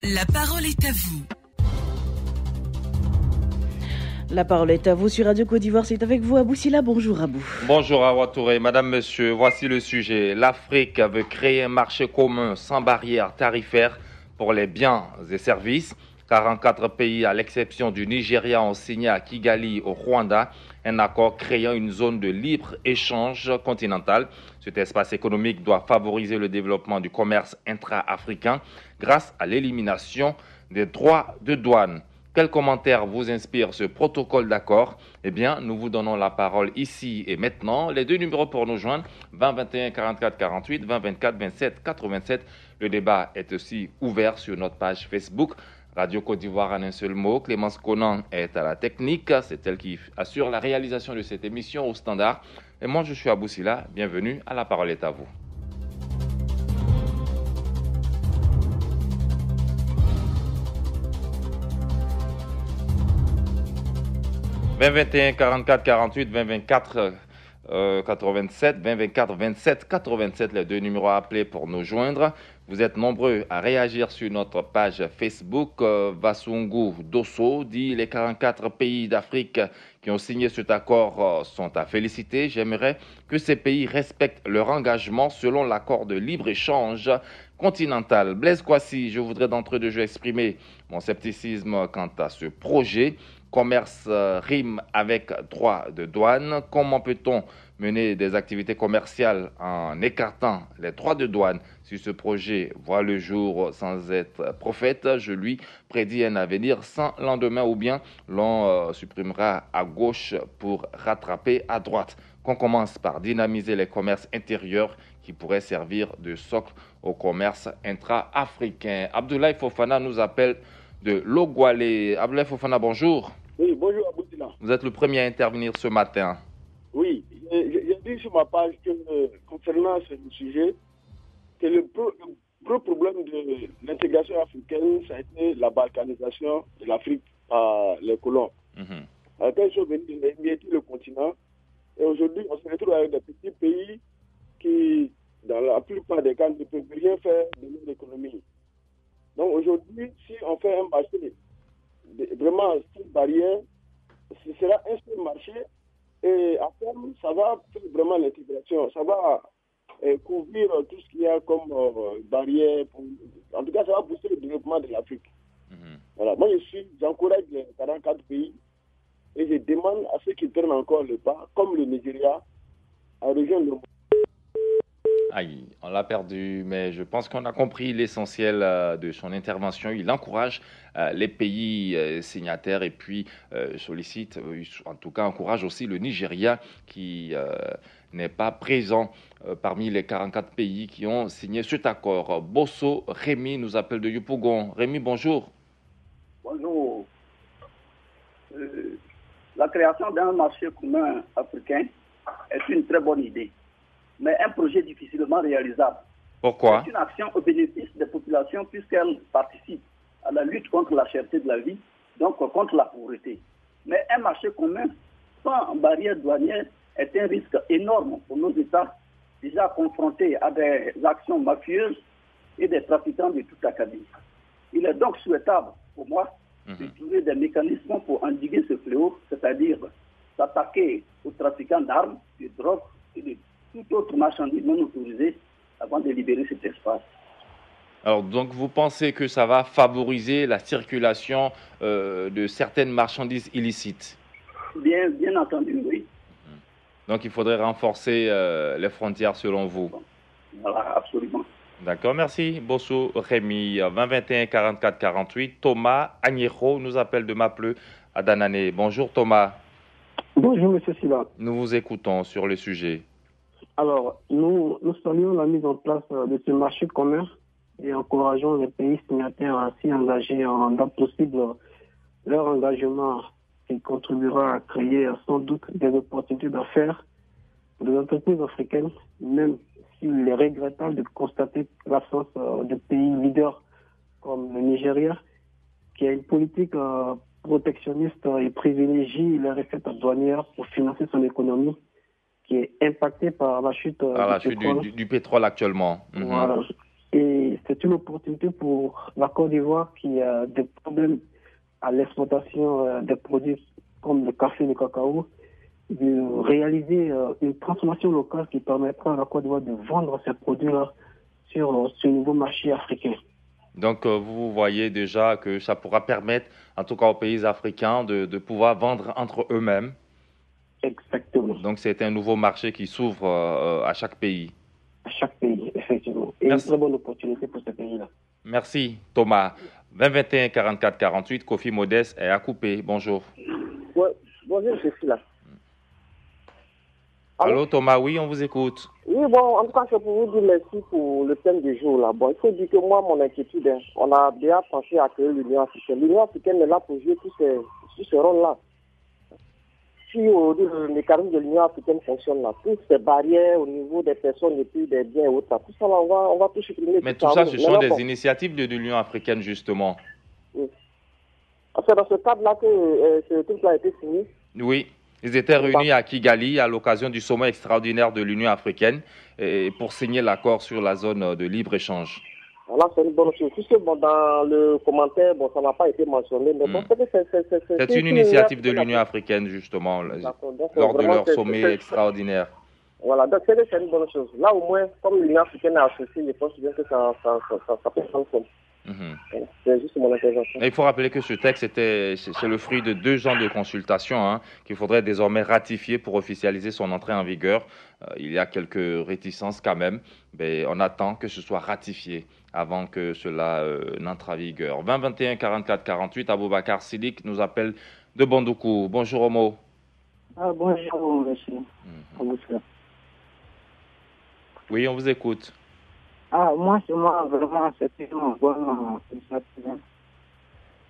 La parole est à vous. La parole est à vous sur Radio Côte d'Ivoire. C'est avec vous, Abou Silla. Bonjour, Abou. Bonjour, Awa Touré. Madame, monsieur, voici le sujet. L'Afrique veut créer un marché commun sans barrières tarifaires pour les biens et services. 44 pays, à l'exception du Nigeria, ont signé à Kigali, au Rwanda, un accord créant une zone de libre-échange continentale. Cet espace économique doit favoriser le développement du commerce intra-africain grâce à l'élimination des droits de douane. Quel commentaire vous inspire ce protocole d'accord? Eh bien, nous vous donnons la parole ici et maintenant. Les deux numéros pour nous joindre, 20 21 44 48, 20 24 27 87. Le débat est aussi ouvert sur notre page Facebook. Radio Côte d'Ivoire en un seul mot. Clémence Conan est à la technique. C'est elle qui assure la réalisation de cette émission au standard. Et moi, je suis Abou Silla. Bienvenue à La Parole est à vous. « 20 21 44 48 20 24 87 20 24 27 87 les deux numéros à appeler pour nous joindre. Vous êtes nombreux à réagir sur notre page Facebook. Vasungu Dosso dit les 44 pays d'Afrique qui ont signé cet accord sont à féliciter. J'aimerais que ces pays respectent leur engagement selon l'accord de libre-échange continental. Blaise Kwasi, je voudrais d'entrée de jeu exprimer mon scepticisme quant à ce projet. Commerce rime avec droit de douane. Comment peut-on mener des activités commerciales en écartant les droits de douane? Si ce projet voit le jour sans être prophète, je lui prédis un avenir sans lendemain, ou bien l'on supprimera à gauche pour rattraper à droite. Qu'on commence par dynamiser les commerces intérieurs qui pourraient servir de socle au commerce intra-africain. Abdoulaye Fofana nous appelle de Logwalé. Abdoulaye Fofana, bonjour. Oui, bonjour Aboutila. Vous êtes le premier à intervenir ce matin. Oui, j'ai dit sur ma page que concernant ce sujet, que le gros problème de l'intégration africaine, ça a été la balkanisation de l'Afrique par les colons. Quand ils sont venus, ils ont émietté le continent. Et aujourd'hui, on se retrouve avec des petits pays qui, dans la plupart des cas, ne peuvent rien faire de leur économie. Donc aujourd'hui, si on fait un marché vraiment sans barrière, ce sera un seul marché et à terme, ça va faire vraiment l'intégration. Ça va couvrir tout ce qu'il y a comme barrière. En tout cas, ça va pousser le développement de l'Afrique. Voilà. Moi, j'encourage les 44 pays et je demande à ceux qui prennent encore le pas, comme le Nigeria, à rejoindre le monde. Aïe, on l'a perdu, mais je pense qu'on a compris l'essentiel de son intervention. Il encourage les pays signataires et puis sollicite, en tout cas encourage aussi le Nigeria qui n'est pas présent parmi les 44 pays qui ont signé cet accord. Bosso Rémi nous appelle de Yopougon. Rémi, bonjour. Bonjour. La création d'un marché commun africain est une très bonne idée, mais un projet difficilement réalisable. Pourquoi? C'est une action au bénéfice des populations puisqu'elle participe à la lutte contre la cherté de la vie, donc contre la pauvreté. Mais un marché commun sans barrière douanière est un risque énorme pour nos États déjà confrontés à des actions mafieuses et des trafiquants de toute acabit. Il est donc souhaitable pour moi de trouver des mécanismes pour endiguer ce fléau, c'est-à-dire s'attaquer aux trafiquants d'armes, de drogue et de tout autre marchandise non autorisé avant de libérer cet espace. Alors, donc, vous pensez que ça va favoriser la circulation de certaines marchandises illicites? Bien entendu, oui. Donc, il faudrait renforcer les frontières selon vous? Voilà, absolument. D'accord, merci. Bosso Rémi, 20 21 44 48. Thomas Agnero nous appelle de Mapleux à Danané. Bonjour Thomas. Bonjour M. Silla. Nous vous écoutons sur le sujet. Alors, nous saluons la mise en place de ce marché commun et encourageons les pays signataires à s'y engager en date possible leur engagement qui contribuera à créer sans doute des opportunités d'affaires pour les entreprises africaines, même s'il est regrettable de constater l'absence de pays leaders comme le Nigeria, qui a une politique protectionniste et privilégie les recettes douanières pour financer son économie, qui est impactée par la chute, du pétrole actuellement. Voilà. Et c'est une opportunité pour la Côte d'Ivoire qui a des problèmes à l'exportation des produits comme le café et le cacao, de réaliser une transformation locale qui permettra à la Côte d'Ivoire de vendre ces produits-là sur ce nouveau marché africain. Donc, vous voyez déjà que ça pourra permettre, en tout cas aux pays africains, de pouvoir vendre entre eux-mêmes. Exactement. Donc, c'est un nouveau marché qui s'ouvre à chaque pays. À chaque pays, effectivement. Et Merci. une très bonne opportunité pour ce pays-là. Merci, Thomas. 2021 44 48, Kofi Modeste est à couper. Bonjour. Ouais, bonjour, je suis là. Allô, Thomas, oui, on vous écoute. Oui, bon, en tout cas, c'est pour vous dire merci pour le thème du jour, là. Bon, il faut dire que moi, mon inquiétude, hein, on a déjà pensé à créer l'Union africaine. L'Union africaine est là pour jouer tout ce rôle-là. Si aujourd'hui, le mécanisme de l'Union africaine fonctionne là, toutes ces barrières au niveau des personnes et puis des biens et autres, tout ça, là, on va tout supprimer. Mais tout ça, ce sont des initiatives de l'Union africaine, justement. Oui. C'est dans ce cadre-là que ce truc-là a été signé. Oui. Ils étaient réunis à Kigali à l'occasion du sommet extraordinaire de l'Union africaine et pour signer l'accord sur la zone de libre-échange. Voilà, c'est une bonne chose. Puisque bon, dans le commentaire, bon, ça n'a pas été mentionné, mais bon, c'est une initiative de l'Union africaine, justement, lors de leur sommet extraordinaire. Voilà, donc c'est une bonne chose. Là, au moins, comme l'Union africaine a associé, je pense bien que ça peut prendre compte. C'est juste mon intervention. Il faut rappeler que ce texte, c'est le fruit de 2 ans de consultation qu'il faudrait désormais ratifier pour officialiser son entrée en vigueur. Il y a quelques réticences quand même, mais on attend que ce soit ratifié avant que cela n'entre en vigueur. 20 21 44 48, Aboubacar Sidik nous appelle de Bondoukou. Bonjour Homo. Bonjour monsieur. Oui, on vous écoute. Moi, vraiment, c'est une bonne initiative.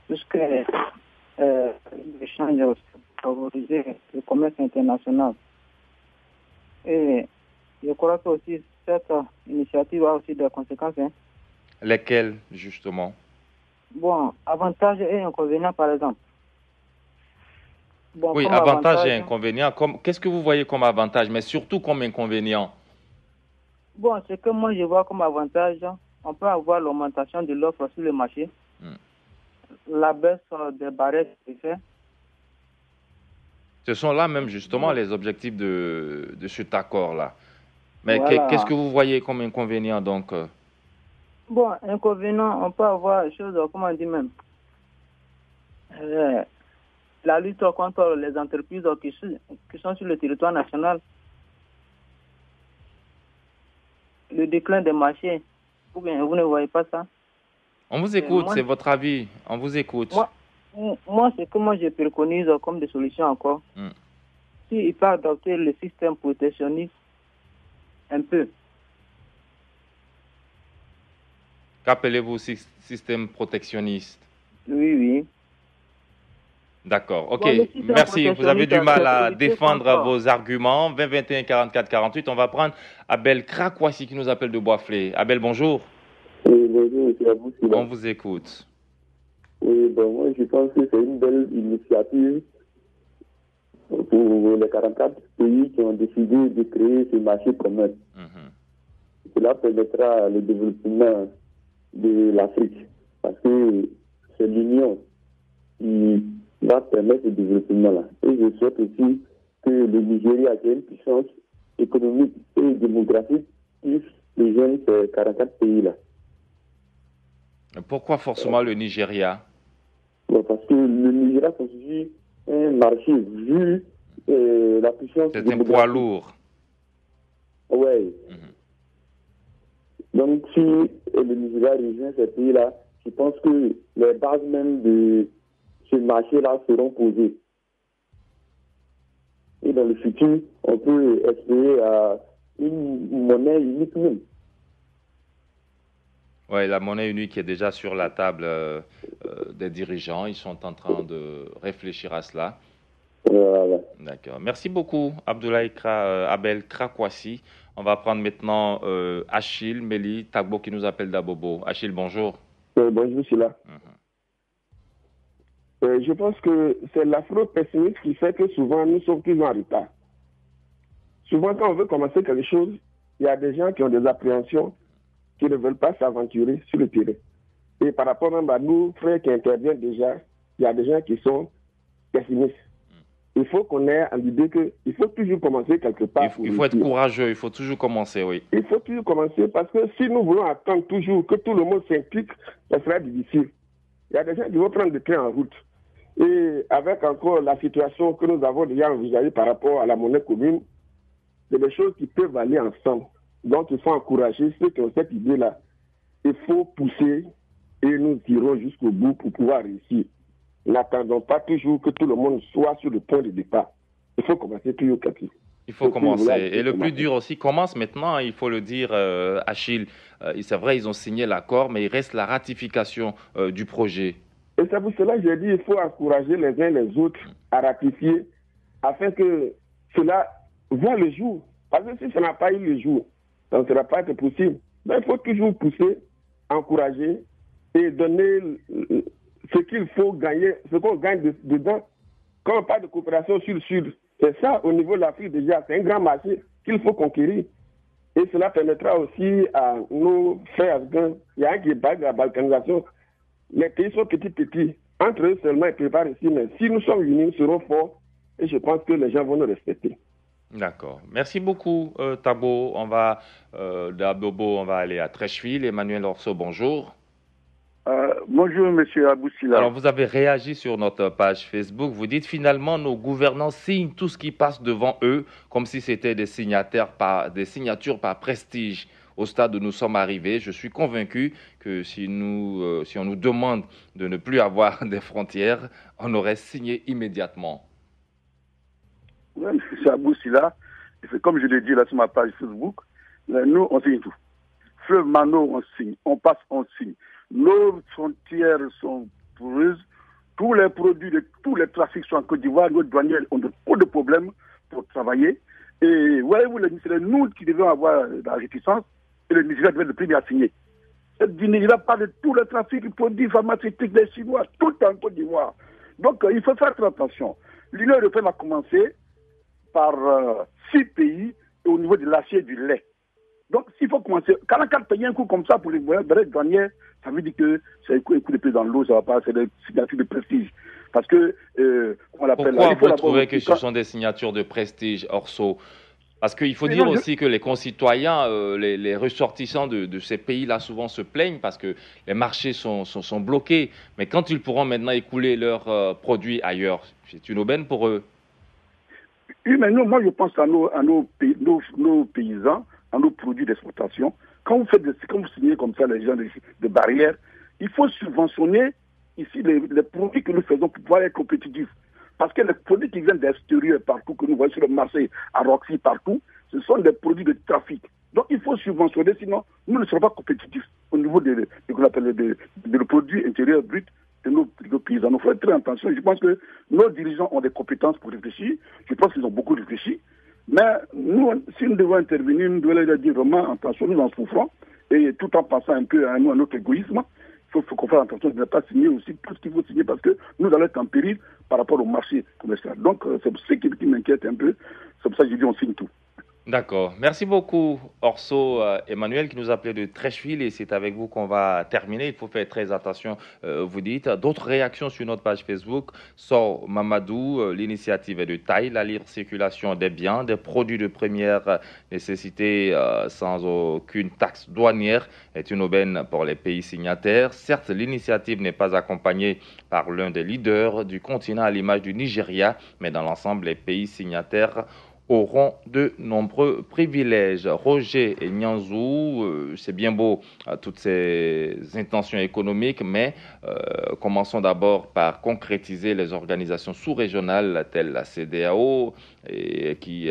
Puisque l'échange favoriser le commerce international. Et je crois que aussi cette initiative a aussi des conséquences. Lesquelles, justement? Bon, avantages et inconvénients, par exemple. Bon, oui, avantages et inconvénients. Qu'est-ce que vous voyez comme avantage, mais surtout comme inconvénient? Bon, ce que moi je vois comme avantage, on peut avoir l'augmentation de l'offre sur le marché, la baisse des barrières tarifaires. Ce sont là même justement les objectifs de cet accord-là. Mais voilà. Qu'est-ce que vous voyez comme inconvénient donc? Bon, inconvénient, on peut avoir des choses, comment on dit même, la lutte contre les entreprises qui sont sur le territoire national. Le déclin des marchés, ou bien vous ne voyez pas ça? On vous écoute, c'est votre avis, on vous écoute. Moi c'est que moi je préconise comme des solutions encore. S'il peut adopter le système protectionniste un peu. Qu'appelez-vous système protectionniste? Oui. D'accord, ok, merci. Vous avez du mal à défendre vos arguments. 20 21 44 48. On va prendre Abel Krakwasi qui nous appelle de Boisflé. Abel, bonjour. Oui, bonjour, monsieur Abou. On vous écoute. Oui, bon, moi je pense que c'est une belle initiative pour les 44 pays qui ont décidé de créer ce marché commun. Cela permettra le développement de l'Afrique parce que c'est l'Union qui va permettre ce développement-là. Et je souhaite aussi que le Nigeria, qui est une puissance économique et démographique, puisse rejoindre ces 44 pays-là. Pourquoi forcément le Nigeria? Bon, parce que le Nigeria constitue un marché vu la puissance démographique. C'est un poids lourd. Oui. Donc si le Nigeria rejoint ces pays-là, je pense que les bases même de ce marché-là seront posées. Et dans le futur, on peut espérer une monnaie unique même. Oui, la monnaie unique est déjà sur la table des dirigeants. Ils sont en train de réfléchir à cela. Voilà. D'accord. Merci beaucoup, Abel Krakwasi. On va prendre maintenant Achille Meli Tagbo qui nous appelle d'Abobo. Achille, bonjour. Bonjour, Sila. Je pense que c'est l'afro-pessimisme qui fait que souvent nous sommes toujours en retard. Souvent, quand on veut commencer quelque chose, il y a des gens qui ont des appréhensions, qui ne veulent pas s'aventurer sur le terrain. Et par rapport même à nous, frères qui interviennent déjà, il y a des gens qui sont pessimistes. Il faut qu'on ait en idée qu'il faut toujours commencer quelque part. Il faut être courageux, il faut toujours commencer, oui. Il faut toujours commencer parce que si nous voulons attendre toujours que tout le monde s'implique, ça sera difficile. Il y a des gens qui vont prendre des trains en route. Et avec encore la situation que nous avons déjà envisagée par rapport à la monnaie commune, c'est des choses qui peuvent aller ensemble. Donc il faut encourager ceux qui ont cette idée-là. Il faut pousser et nous irons jusqu'au bout pour pouvoir réussir. N'attendons pas toujours que tout le monde soit sur le point de départ. Il faut commencer toujours quelque chose. Il faut commencer. Et le plus dur aussi commence maintenant, il faut le dire, Achille. C'est vrai, ils ont signé l'accord, mais il reste la ratification du projet. Et c'est pour cela que j'ai dit qu'il faut encourager les uns les autres à ratifier afin que cela voit le jour. Parce que si ça n'a pas eu le jour, ça ne sera pas possible. Mais il faut toujours pousser, encourager et donner ce qu'il faut gagner, ce qu'on gagne dedans. Quand on parle de coopération sud-sud, c'est ça au niveau de l'Afrique déjà, c'est un grand marché qu'il faut conquérir. Et cela permettra aussi à nos frères afghans, il y a un qui parle de la balkanisation, les pays sont petits. Entre eux seulement, ils préparent ici, mais si nous sommes unis, nous serons forts et je pense que les gens vont nous respecter. D'accord. Merci beaucoup, Tabo. On va aller à Trècheville. Emmanuel Orso, bonjour. Bonjour, monsieur Aboussila. Alors, vous avez réagi sur notre page Facebook. Vous dites finalement, nos gouvernants signent tout ce qui passe devant eux, comme si c'était des signatures par prestige. Au stade où nous sommes arrivés, je suis convaincu que si on nous demande de ne plus avoir des frontières, on aurait signé immédiatement. Oui, monsieur Aboussila, comme je l'ai dit là sur ma page Facebook, nous, on signe tout. Fleuve Mano, on signe. On passe, on signe. Nos frontières sont poreuses. Tous les produits, tous les trafics sont en Côte d'Ivoire. Nos douaniers ont beaucoup de problèmes pour travailler. Et voyez-vous, c'est nous qui devons avoir la réticence et le Nigeria devait être le premier à signer. Du Nigeria parle de tous les trafics, les produits pharmaceutiques, les Chinois, tout en Côte d'Ivoire. Donc, il faut faire très attention. L'Union européenne a commencé par 6 pays au niveau de l'acier et du lait. Donc, s'il faut commencer, 44 pays un coup comme ça pour les douaniers, ça veut dire que c'est un coup de pied dans l'eau, ça va pas, c'est des signatures de prestige. Parce que, on l'appelle... Pourquoi vous trouvez que ce sont des signatures de prestige, Orso? Parce qu'il faut dire aussi que les concitoyens, les ressortissants de ces pays-là souvent se plaignent parce que les marchés sont bloqués. Mais quand ils pourront maintenant écouler leurs produits ailleurs, c'est une aubaine pour eux. Oui, mais moi je pense à nos paysans, à nos produits d'exportation. Quand vous signez comme ça les gens de barrières, il faut subventionner ici les produits que nous faisons pour pouvoir être compétitifs. Parce que les produits qui viennent d'extérieur partout, que nous voyons sur le marché, à Roxy, partout, ce sont des produits de trafic. Donc il faut subventionner, sinon nous ne serons pas compétitifs au niveau de le produit intérieur brut de nos paysans. Il faut faire très attention. Je pense que nos dirigeants ont des compétences pour réfléchir. Je pense qu'ils ont beaucoup réfléchi. Mais nous, si nous devons intervenir, nous devons leur dire vraiment attention, nous en souffrons, et tout en pensant un peu à notre égoïsme. Il faut qu'on fasse attention de ne pas signer aussi tout ce qu'il faut signer parce que nous allons être en péril par rapport au marché commercial. Donc, c'est ce qui m'inquiète un peu. C'est pour ça que je dis on signe tout. D'accord. Merci beaucoup, Orso Emmanuel, qui nous appelait de Trècheville. Et c'est avec vous qu'on va terminer. Il faut faire très attention, vous dites. D'autres réactions sur notre page Facebook. Sort Mamadou, l'initiative est de taille. La libre circulation des biens, des produits de première nécessité sans aucune taxe douanière est une aubaine pour les pays signataires. Certes, l'initiative n'est pas accompagnée par l'un des leaders du continent à l'image du Nigeria, mais dans l'ensemble, les pays signataires auront de nombreux privilèges. Roger et Nyanzou, c'est bien beau toutes ces intentions économiques, mais commençons d'abord par concrétiser les organisations sous-régionales telles la CEDEAO et qui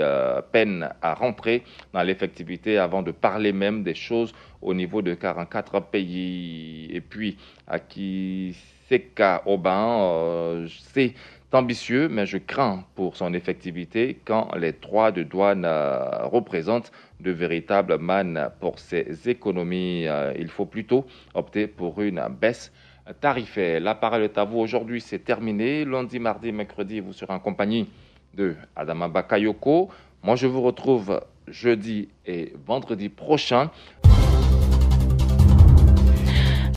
peinent à rentrer dans l'effectivité avant de parler même des choses au niveau de 44 pays. Et puis, Akiseka Oban, c'est ambitieux, mais je crains pour son effectivité quand les droits de douane représentent de véritables mannes pour ces économies. Il faut plutôt opter pour une baisse tarifaire. La parole est à vous. Aujourd'hui, c'est terminé. Lundi, mardi, mercredi, vous serez en compagnie de Adama Bakayoko. Moi, je vous retrouve jeudi et vendredi prochain.